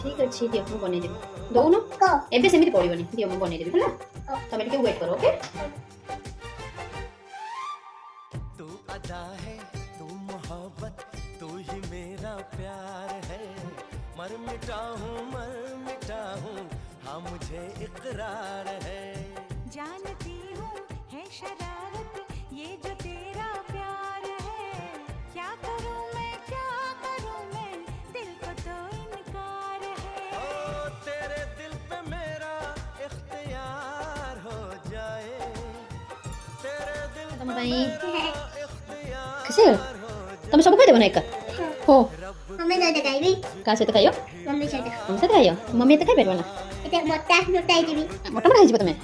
ठीक अच्छे दियो मु बने देबी दोनो एबे सेमिति पड़िबनी दियो मु बने देबी हला तमे टिके वेट करो ओके तू अदा है तू मोहब्बत तू ही मेरा प्यार है मर मिटा हूँ हाँ मुझे इकरार है जानती हूँ है शरारत ये जो तेरा प्यार है क्या करूँ मैं दिल को तो इनकार है ओ तेरे दिल पे मेरा इख्तियार हो जाए तेरे दिल तम पे भाई मेरा इख्तियार कैसे तुम सब खाई देबो ना एक हो मम्मी तो खाइबी का से तो खाइयो मम्मी से हम से खाइयो मम्मी तो खाइ बेरबो ना एते मोटा मोटा आइबी मोटा मोटा खाइ तमे